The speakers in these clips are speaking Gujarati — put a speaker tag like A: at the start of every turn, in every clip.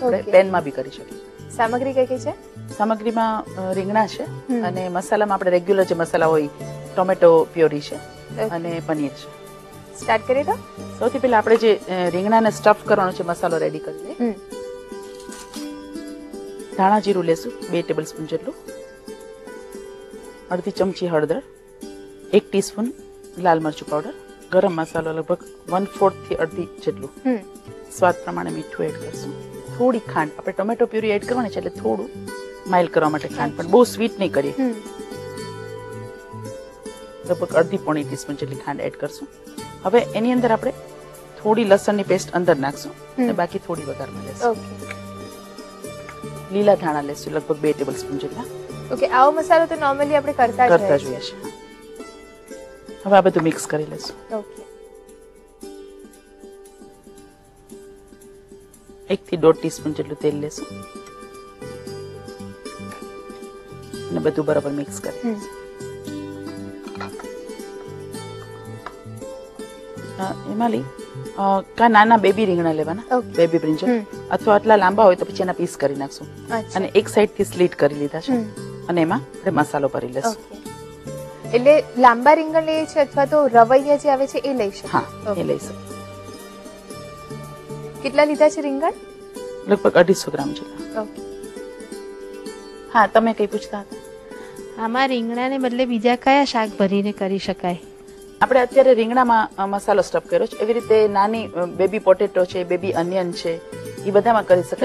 A: આપણે પેનમાં બી કરી શકીએ.
B: સામગ્રી કઈ કઈ છે?
A: સામગ્રીમાં રીંગણા છે અને મસાલામાં આપણે રેગ્યુલર જે મસાલા હોય ટોમેટો પ્યોરી છે અને પનીર છે.
B: સ્ટાર્ટ કરીએ તો
A: સૌથી પહેલા આપણે જે રીંગણાને સ્ટફ કરવાનો છે મસાલો રેડી કરી લઈએ. ધાણા જીરું લેશું 2 ટેબલસ્પૂન જેટલું, અડધી ચમચી હળદર, 1 ટીસ્પૂન લાલ મરચું પાવડર, ગરમ મસાલો લગભગ 1/4 થી અડધી જેટલું, સ્વાદ પ્રમાણે મીઠું એડ કરશું, થોડી ખાંડ. આપણે ટોમેટો પ્યુરી એડ કરવાની છે એટલે થોડું માઇલ્ડ કરવા માટે ખાંડ, પણ બહુ સ્વીટ નહીં કરીએ. લગભગ અડધી પોણી ટીસ્પૂન જેટલી ખાંડ એડ કરશું. હવે એની અંદર આપણે થોડી લસણની પેસ્ટ અંદર નાખશું અને બાકી થોડી વઘારમાં લેશું. લીલા ધાણા લેશું લગભગ 2 ટેબલસ્પૂન જેટલા.
B: ઓકે, આવો મસાલો તો નોર્મલી આપણે કરતા
A: જોઈએ છે. હવે આ બધું મિક્સ કરી લેશું.
B: ઓકે,
A: 1 થી 1.5 ટીસ્પૂન જેટલું તેલ લેશું અને બધું બરાબર મિક્સ કરી લેશું. એમાં નાના બેબી રીંગણા લેવાના, બેબી બ્રિંજલ, અથવા આટલા લાંબા હોય તો પછી એના પીસ કરી નાખશું. અને એક સાઈડ થી સ્લીટ કરી લીધા છે અને એમાં આપણે મસાલો ભરી લેશું.
B: એટલે લાંબા રીંગણ લઈએ છે અથવા તો રવૈયા જે આવે છે એ લઈ શકીએ?
A: હા, એ લઈ શકીએ.
B: કેટલા લીધા છે રીંગણ?
A: લગભગ 250 ગ્રામ જેટલા. હા, તમે કઈ પૂછતા હતા?
C: આમાં રીંગણાને બદલે બીજા કયા શાક ભરીને કરી શકાય?
A: આપણે અત્યારે રીંગણામાં મસાલો સ્ટફ કર્યો છે, એવી રીતે નાની બેબી પોટેટો છે, બેબી અનિયન છે, એ બધામાં કરી શકાય.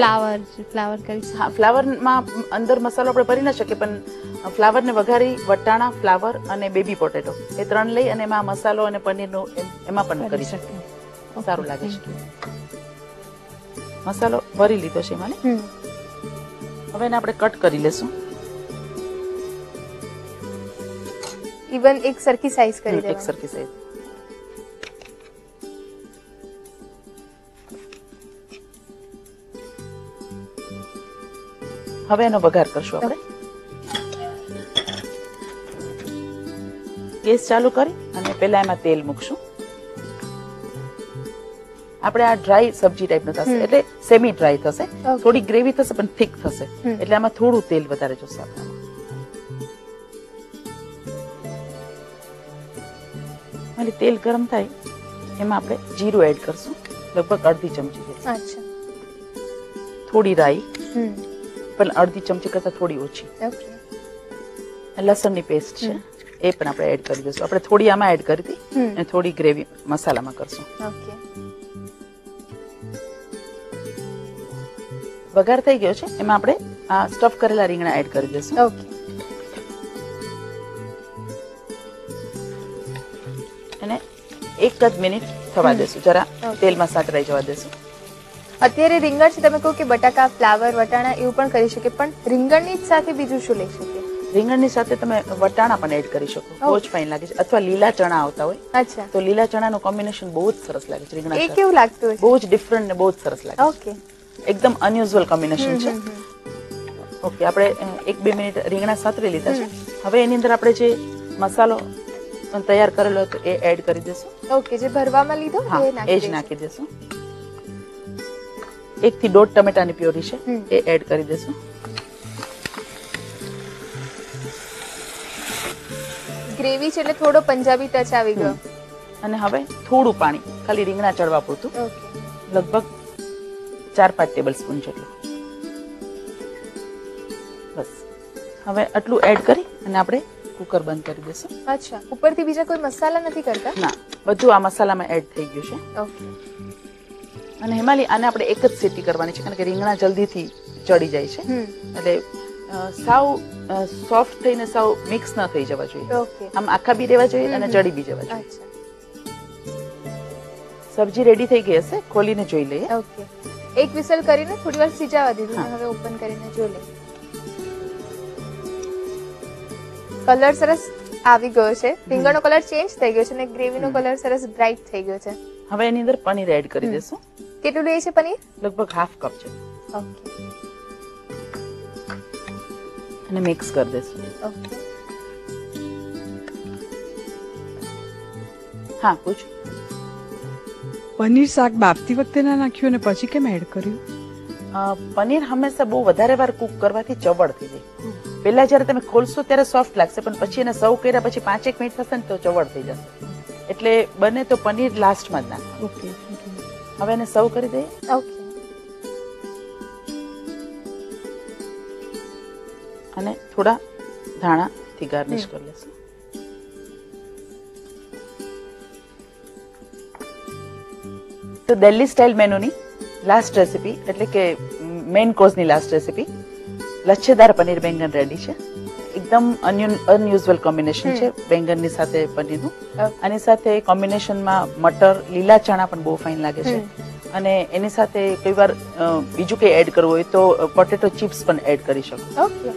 C: ફ્લાવર કરી શકાય.
A: હા, ફ્લાવરમાં અંદર મસાલો આપણે ભરી ના શકીએ, પણ ફ્લાવરને વઘારી વટાણા, ફ્લાવર અને બેબી પોટેટો એ 3 લઈ અને એમાં મસાલો અને પનીરનું એમાં પણ કરી શકીએ. સારું લાગે છે. મસાલો ભરી લીધો છે એમાં. હવે એને આપણે કટ કરી લેશું.
B: ઇવન એક સરખી સાઈઝ કરી દેવાની.
A: એક સરખી સાઈઝ. હવે એનો વઘાર કરશું આપણે. ગેસ ચાલુ કરી અને પહેલા એમાં તેલ મૂકશું. આપણે આ ડ્રાય સબ્જી ટાઈપનું થશે, એટલે સેમી ડ્રાય થશે, થોડી ગ્રેવી થશે પણ થીક થશે, એટલે આમાં થોડું તેલ વધારે જોશે આપણે. તેલ ગરમ થાય એમાં આપણે જીરું એડ કરશું, લગભગ અડધી ચમચી જેટલું. થોડી રાઈ, પણ અડધી ચમચી કરતા થોડી ઓછી. લસણની પેસ્ટ છે એ પણ આપણે એડ કરી દઈશું. આપણે થોડી આમાં એડ કરી હતી અને થોડી ગ્રેવી મસાલામાં કરશું. વઘાર થઈ ગયો છે, એમાં આપણે આ સ્ટફ કરેલા રીંગણા એડ કરી દઈશું. અને 1 જ મિનિટ થવા દેશું, જરા તેલમાં સાતરાઈ જવા દેશું.
B: અત્યારે રીંગણ છે, તમે કહો કે બટાકા, ફ્લાવર, વટાણા એવું પણ કરી શકીએ, પણ રીંગણની જ સાથે બીજું શું લઈ શકીએ?
A: રીંગણની સાથે તમે વટાણા પણ એડ કરી શકો, બહુ જ ફાઇન લાગે છે. અથવા લીલા ચણા આવતા હોય તો લીલા ચણાનું કોમ્બિનેશન બહુ જ સરસ લાગે છે રીંગણા સાથે.
B: એ કેવું લાગતું હોય?
A: બહુ જ ડિફરન્ટ ને બહુ જ સરસ લાગે.
B: ઓકે,
A: એકદમ અનયુઝ્યુઅલ કોમ્બિનેશન છે. ઓકે, આપણે 1-2 મિનિટ રીંગણા સાતરી લીધા છે. હવે એની અંદર આપણે જે મસાલો તૈયાર કરેલો હતો એ એડ કરી દેશું.
B: ઓકે, જે ભરવામાં લીધો
A: એ જ નાખી દેશું. 1 થી 1.5 ટમેટાની પ્યોરી છે એ એડ કરી દેશું.
B: ગ્રેવી છે એટલે થોડો પંજાબી ટચ આવી ગયો.
A: અને હવે થોડું પાણી, ખાલી રીંગણા ચડવા પૂરતું, લગભગ 4-5 ટેબલસ્પૂન જેટલું. બસ હવે આટલું એડ કરી અને આપણે કુકર બંધ કરી દેશું.
B: અચ્છા, ઉપરથી બીજા કોઈ મસાલા નથી કરતા?
A: ના, બધું આ મસાલામાં એડ થઈ ગયું છે.
B: ઓકે.
A: અને હિમાલી આને આપણે એક જ સીટી કરવાની છે, કારણ કે રીંગણા જલ્દીથી ચડી જાય છે, એટલે સાવ સોફ્ટ થઈને સાવ મિક્સ ન થઈ જવા જોઈએ. આમ આખા બી રહેવા જોઈએ અને ચડી બી જવા જોઈએ. સબ્જી રેડી થઈ ગઈ હશે, ખોલીને જોઈ લઈએ.
B: ઓકે, એક વિસલ કરીને થોડી વાર સિજાવા દીધું, હવે ઓપન કરીને જોઈ લઈએ. કલર સરસ આવી ગયો છે, રીંગણનો કલર ચેન્જ થઈ ગયો છે અને ગ્રેવીનો કલર સરસ બ્રાઇટ થઈ ગયો છે.
A: હવે એની અંદર પનીર એડ કરી દેશું.
B: કેટલું લઈએ છે પનીર?
A: લગભગ ½ કપ છે.
B: ઓકે,
A: અને મિક્સ કરી દેશું.
B: ઓકે.
A: હા, પૂછ.
D: પનીર શાક બાફતી વખતે ના નાખ્યું અને પછી કેમ એડ કર્યું?
A: પનીર હંમેશા બહુ વધારે વાર કુક કરવાથી ચવડ થઈ જાય. પહેલા જયારે તમે ખોલશો ત્યારે સોફ્ટ લાગશે, પણ પછી એને સર્વ કર્યા પછી 5-1 મિનિટ થશે ને તો ચવડ થઈ જશે. એટલે બને તો પનીર લાસ્ટમાં જ નાખો.
C: ઓકે
A: હવે એને સર્વ કરી દઈએ.
B: ઓકે.
A: અને થોડા ધાણાથી ગાર્નિશ કરી લેશું. તો દિલ્હી સ્ટાઇલ મેનુની લાસ્ટ રેસીપી એટલે કે મેઇન કોર્સની લાસ્ટ રેસીપી લચ્છેદાર પનીર બેંગન રેડી છે. એકદમ અનયુઝ્યુઅલ કોમ્બિનેશન છે બેંગનની સાથે પનીરનું. આની સાથે કોમ્બિનેશનમાં મટર, લીલા ચણા પણ બહુ ફાઇન લાગે છે. અને એની સાથે કોઈ વાર બીજું કંઈ એડ કરવું હોય તો પોટેટો ચિપ્સ પણ એડ કરી શકો.
B: ઓકે.